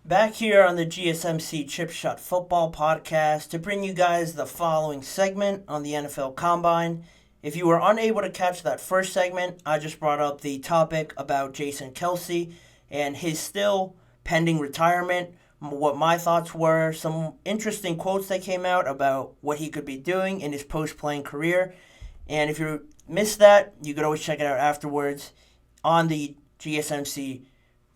Back here on the GSMC Chip Shot Football Podcast to bring you guys the following segment on the NFL Combine. If you were unable to catch that first segment, I just brought up the topic about Jason Kelsey and his still pending retirement, what my thoughts were, some interesting quotes that came out about what he could be doing in his post-playing career. And if you missed that, you could always check it out afterwards on the GSMC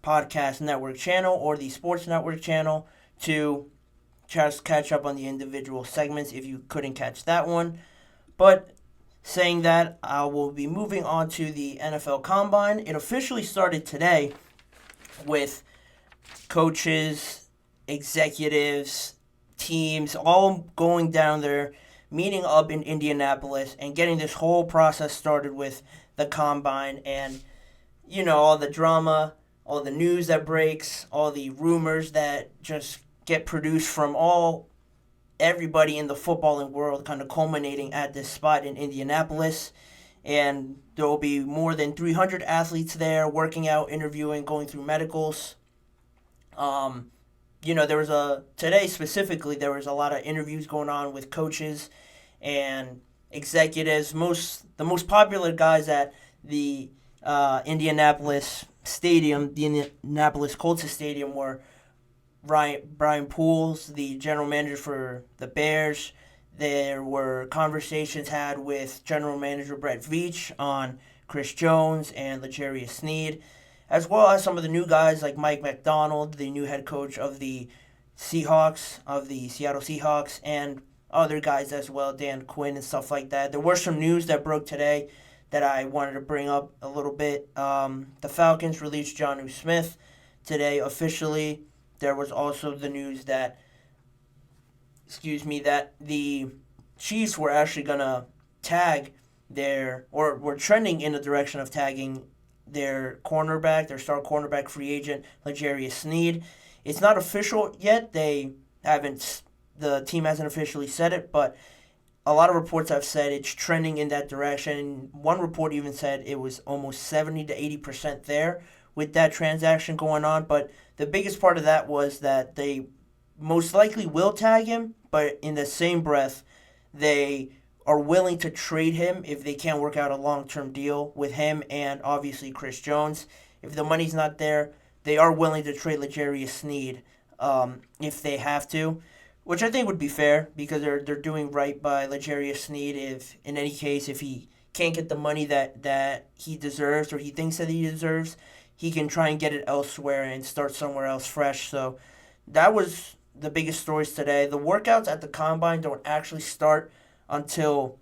Podcast Network channel or the Sports Network channel to just catch up on the individual segments if you couldn't catch that one. But saying that, I will be moving on to the NFL Combine. It officially started today with coaches, executives, teams all going down there, meeting up in Indianapolis and getting this whole process started with the Combine and, all the drama, all the news that breaks, all the rumors that just get produced from everybody in the footballing world, kind of culminating at this spot in Indianapolis. And there will be more than 300 athletes there working out, interviewing, going through medicals. Today specifically, there was a lot of interviews going on with coaches and executives. The most popular guys at the Indianapolis Stadium, the Indianapolis Colts Stadium, were Brian Pools, the general manager for the Bears. There were conversations had with general manager Brett Veach on Chris Jones and L'Jarius Sneed, as well as some of the new guys like Mike McDonald, the new head coach of the Seattle Seahawks, and other guys as well, Dan Quinn and stuff like that. There were some news that broke today that I wanted to bring up a little bit. The Falcons released Jonnu Smith today officially. There was also the news that the Chiefs were actually going to tag were trending in the direction of tagging their star cornerback free agent, L'Jarius Sneed. It's not official yet. The team hasn't officially said it, but a lot of reports have said it's trending in that direction. One report even said it was almost 70 to 80% there with that transaction going on. But the biggest part of that was that they most likely will tag him, but in the same breath, they are willing to trade him if they can't work out a long-term deal with him and obviously Chris Jones. If the money's not there, they are willing to trade L'Jarius Sneed if they have to, which I think would be fair because they're doing right by L'Jarius Sneed. If in any case, if he can't get the money that he deserves or he thinks that he deserves, he can try and get it elsewhere and start somewhere else fresh. So that was the biggest stories today. The workouts at the Combine don't actually start until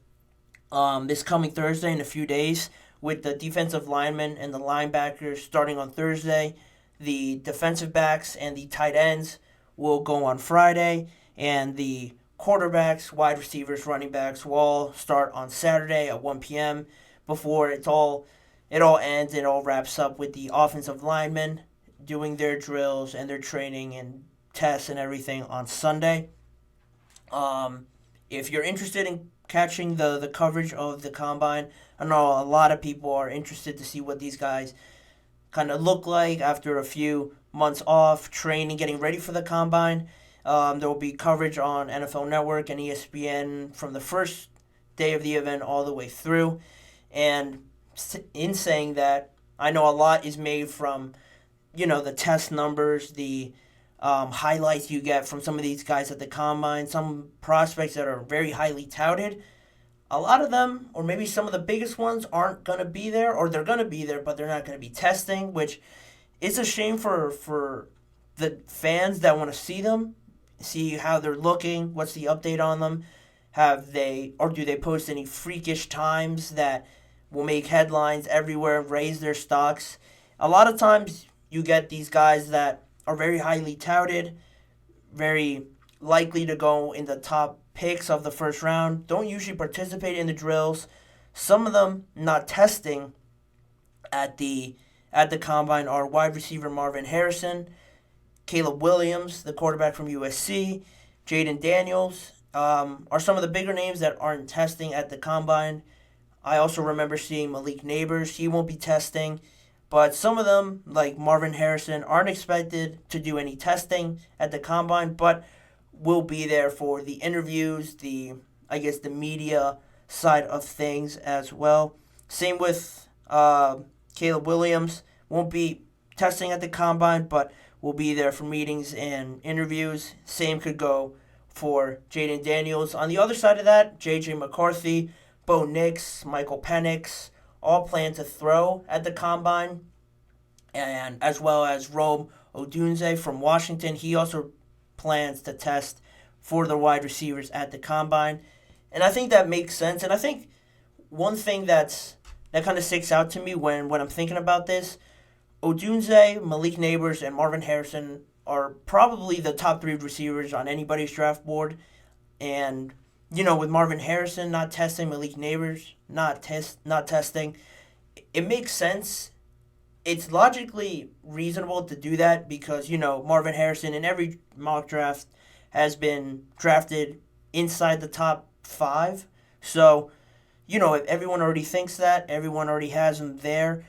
this coming Thursday in a few days, with the defensive linemen and the linebackers starting on Thursday. The defensive backs and the tight ends will go on Friday, and the quarterbacks, wide receivers, running backs will all start on Saturday at 1 p.m. before it all ends and all wraps up with the offensive linemen doing their drills and their training and tests and everything on Sunday. If you're interested in catching the coverage of the Combine, I know a lot of people are interested to see what these guys kind of look like after a few months off training, getting ready for the Combine. There will be coverage on NFL Network and ESPN from the first day of the event all the way through. And in saying that, I know a lot is made from, the test numbers, the highlights you get from some of these guys at the Combine, some prospects that are very highly touted. A lot of them, or maybe some of the biggest ones, aren't going to be there, or they're going to be there, but they're not going to be testing, which is a shame for the fans that want to see them, see how they're looking, what's the update on them, do they post any freakish times that will make headlines everywhere and raise their stocks. A lot of times you get these guys that are very highly touted, very likely to go in the top picks of the first round, don't usually participate in the drills. Some of them not testing at the Combine are wide receiver Marvin Harrison, Caleb Williams, the quarterback from USC, Jaden Daniels, are some of the bigger names that aren't testing at the Combine. I also remember seeing Malik Neighbors. He won't be testing. But some of them, like Marvin Harrison, aren't expected to do any testing at the combine, but will be there for the interviews, the media side of things as well. Same with Caleb Williams. Won't be testing at the combine, but will be there for meetings and interviews. Same could go for Jaden Daniels. On the other side of that, J.J. McCarthy, Bo Nix, Michael Penix, all plan to throw at the combine, and as well as Rome Odunze from Washington. He also plans to test for the wide receivers at the combine. And I think that makes sense. And I think one thing that kind of sticks out to me when I'm thinking about this, Odunze, Malik Neighbors, and Marvin Harrison are probably the top three receivers on anybody's draft board. And, with Marvin Harrison not testing, Malik Neighbors not testing, it makes sense. It's logically reasonable to do that because, Marvin Harrison in every mock draft has been drafted inside the top 5. So, if everyone already thinks that, everyone already has him there,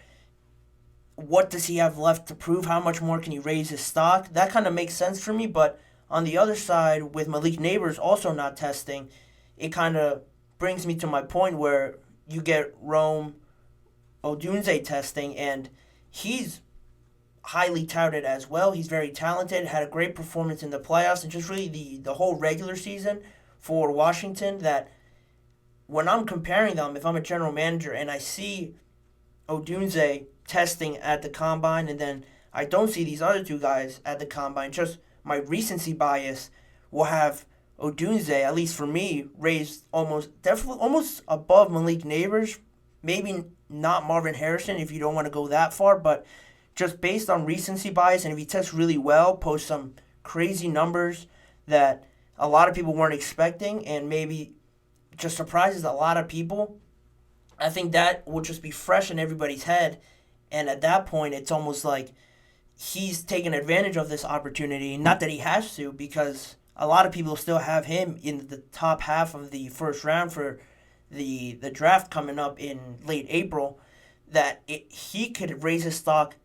what does he have left to prove? How much more can he raise his stock? That kind of makes sense for me. But on the other side, with Malik Neighbors also not testing, it kind of brings me to my point where you get Rome Odunze testing, and he's highly touted as well. He's very talented, had a great performance in the playoffs, and just really the whole regular season for Washington, that when I'm comparing them, if I'm a general manager and I see Odunze testing at the combine and then I don't see these other two guys at the combine, just my recency bias will have Odunze, at least for me, raised almost above Malik Neighbors. Maybe not Marvin Harrison if you don't want to go that far, but just based on recency bias, and if he tests really well, post some crazy numbers that a lot of people weren't expecting and maybe just surprises a lot of people, I think that will just be fresh in everybody's head. And at that point, it's almost like he's taking advantage of this opportunity. Not that he has to, because a lot of people still have him in the top half of the first round for the draft coming up in late April, that he could raise his stock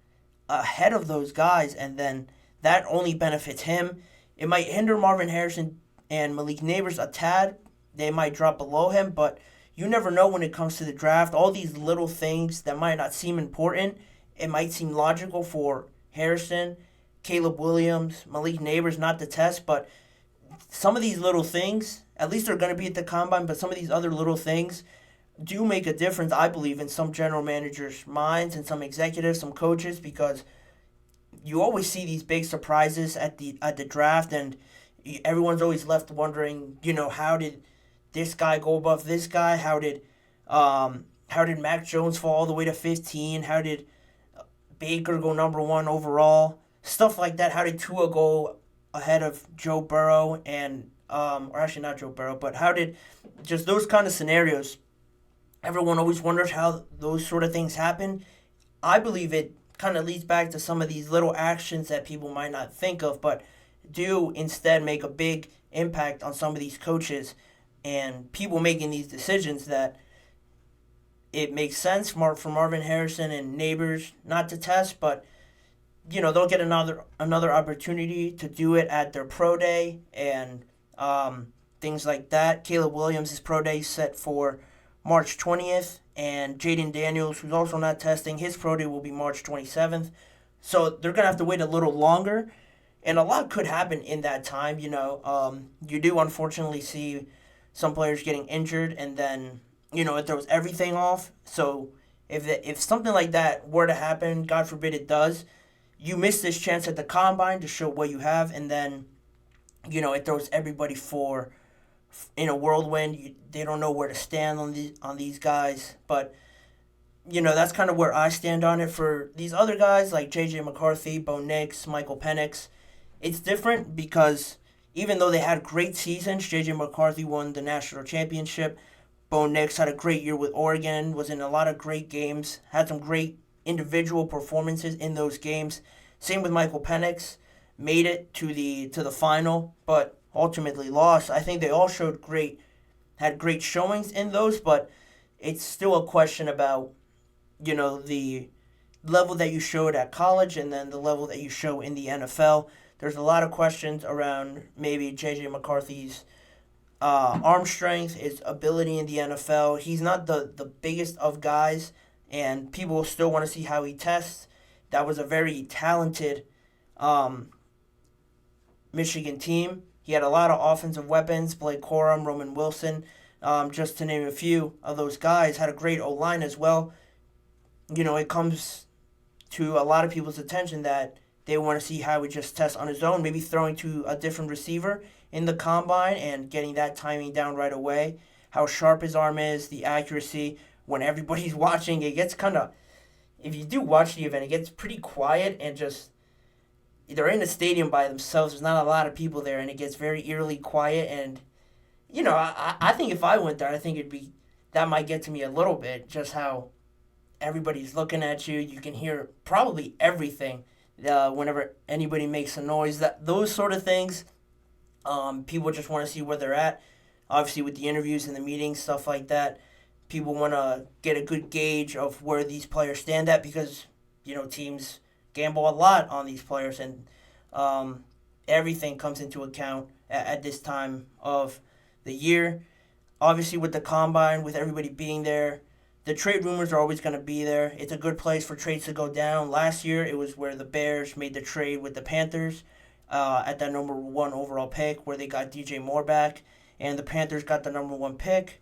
ahead of those guys, and then that only benefits him. It might hinder Marvin Harrison and Malik Neighbors a tad. They might drop below him, but you never know when it comes to the draft. All these little things that might not seem important, it might seem logical for Harrison, Caleb Williams, Malik Neighbors not to test, but some of these little things, at least they're going to be at the combine, but some of these other little things do make a difference, I believe, in some general managers' minds and some executives, some coaches, because you always see these big surprises at the draft, and everyone's always left wondering, how did this guy go above this guy? How did Mac Jones fall all the way to 15? How did Baker go number 1 overall? Stuff like that. How did Tua go ahead of Joe Burrow or actually not Joe Burrow, but how did just those kind of scenarios? Everyone always wonders how those sort of things happen. I believe it kind of leads back to some of these little actions that people might not think of, but do instead make a big impact on some of these coaches and people making these decisions, that it makes sense for Marvin Harrison and Neighbors not to test, but they'll get another opportunity to do it at their pro day and things like that. Caleb Williams' pro day set for March 20th, and Jaden Daniels, who's also not testing, his pro day will be March 27th. So they're going to have to wait a little longer, and a lot could happen in that time. You do unfortunately see some players getting injured, and then, it throws everything off. So if something like that were to happen, God forbid it does, you miss this chance at the combine to show what you have, and then, it throws everybody in a whirlwind. They don't know where to stand on these guys. But, that's kind of where I stand on it. For these other guys like J.J. McCarthy, Bo Nix, Michael Penix, it's different because even though they had great seasons, J.J. McCarthy won the national championship. Bo Nix had a great year with Oregon, was in a lot of great games, had some great individual performances in those games. Same with Michael Penix, made it to the final, but ultimately lost. I think they all had great showings in those, but it's still a question about, the level that you showed at college and then the level that you show in the NFL. There's a lot of questions around maybe J.J. McCarthy's arm strength, his ability in the NFL. He's not the biggest of guys, and people will still want to see how he tests. That was a very talented Michigan team. He had a lot of offensive weapons, Blake Corum, Roman Wilson, just to name a few of those guys. Had a great O-line as well. It comes to a lot of people's attention that they want to see how he just tests on his own, maybe throwing to a different receiver in the combine and getting that timing down right away. How sharp his arm is, the accuracy. When everybody's watching, it gets kind of, if you do watch the event, it gets pretty quiet and just, they're in the stadium by themselves. There's not a lot of people there, and it gets very eerily quiet. And, I think if I went there, I think that might get to me a little bit, just how everybody's looking at you. You can hear probably everything whenever anybody makes a noise. Those sort of things, people just want to see where they're at. Obviously, with the interviews and the meetings, stuff like that, people want to get a good gauge of where these players stand at because, teams gamble a lot on these players, and everything comes into account at this time of the year. Obviously, with the combine, with everybody being there, the trade rumors are always going to be there. It's a good place for trades to go down. Last year, it was where the Bears made the trade with the Panthers at that number 1 overall pick, where they got DJ Moore back, and the Panthers got the number 1 pick,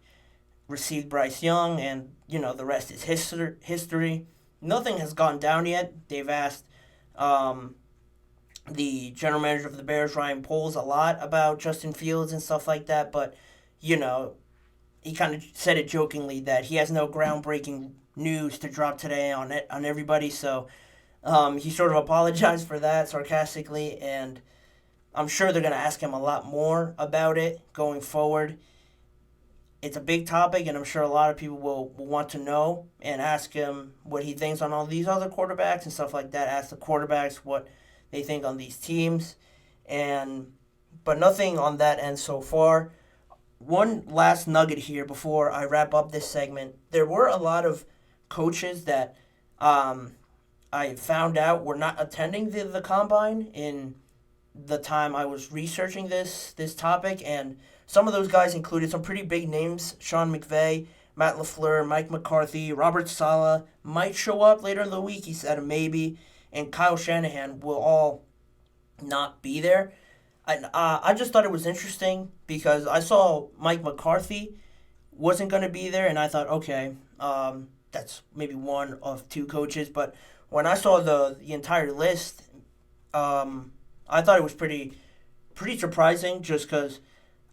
received Bryce Young, and, the rest is history. Nothing has gone down yet. They've asked the general manager of the Bears, Ryan Poles, a lot about Justin Fields and stuff like that, but, he kind of said it jokingly that he has no groundbreaking news to drop today on everybody, so he sort of apologized for that sarcastically, and I'm sure they're going to ask him a lot more about it going forward. It's a big topic, and I'm sure a lot of people will want to know and ask him what he thinks on all these other quarterbacks and stuff like that. Ask the quarterbacks what they think on these teams, but nothing on that end so far. One last nugget here before I wrap up this segment. There were a lot of coaches that I found out were not attending the combine in the time I was researching this topic, and some of those guys included some pretty big names: Sean McVay, Matt LaFleur, Mike McCarthy, Robert Saleh might show up later in the week. He said a maybe, and Kyle Shanahan will all not be there. I just thought it was interesting because I saw Mike McCarthy wasn't going to be there, and I thought, okay, that's maybe one of 2 coaches. But when I saw the entire list, I thought it was pretty surprising just because,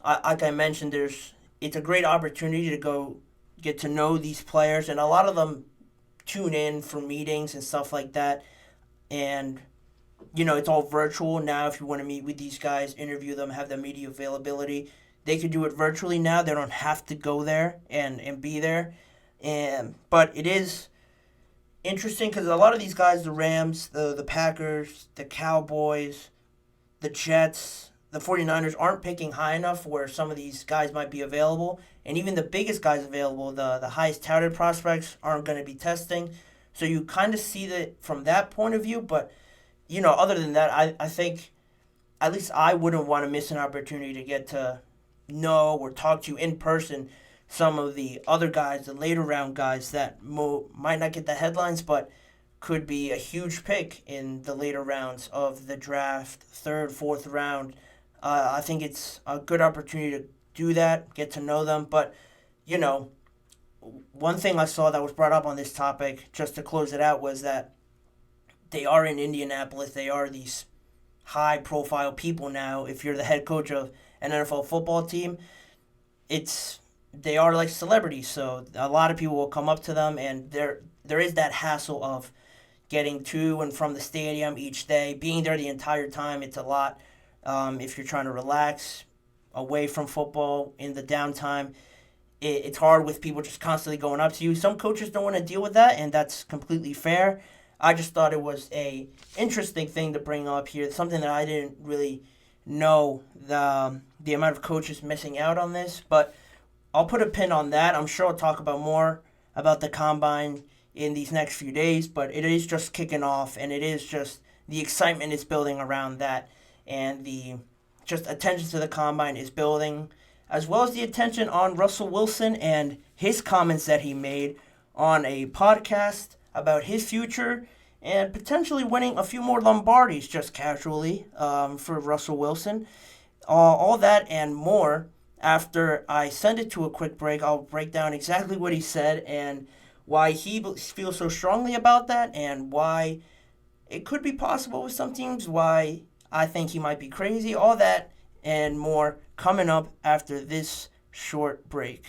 like I mentioned, it's a great opportunity to go get to know these players, and a lot of them tune in for meetings and stuff like that. And it's all virtual now. If you want to meet with these guys, interview them, have the media availability, they could do it virtually now. They don't have to go there and be there. But it is interesting because a lot of these guys, the Rams, the Packers, the Cowboys, the Jets, the 49ers, aren't picking high enough where some of these guys might be available. And even the biggest guys available, the highest touted prospects, aren't going to be testing. So you kind of see that from that point of view, but other than that, I think at least I wouldn't want to miss an opportunity to get to know or talk to in person some of the other guys, the later round guys that might not get the headlines, but could be a huge pick in the later rounds of the draft, 3rd, 4th round. I think it's a good opportunity to do that, get to know them. But, one thing I saw that was brought up on this topic, just to close it out, was that they are in Indianapolis. They are these high-profile people now. If you're the head coach of an NFL football team, they are like celebrities. So a lot of people will come up to them, and there is that hassle of getting to and from the stadium each day, being there the entire time. It's a lot. If you're trying to relax away from football in the downtime, it's hard with people just constantly going up to you. Some coaches don't want to deal with that, and that's completely fair. I just thought it was a interesting thing to bring up here, something that I didn't really know the amount of coaches missing out on this. But I'll put a pin on that. I'm sure I'll talk about more about the combine in these next few days, but it is just kicking off, and it is just the excitement is building around that, and the just attention to the combine is building, as well as the attention on Russell Wilson and his comments that he made on a podcast about his future and potentially winning a few more Lombardis just casually for Russell Wilson. All that and more after I send it to a quick break. I'll break down exactly what he said and why he feels so strongly about that and why it could be possible with some teams, why I think he might be crazy. All that and more coming up after this short break.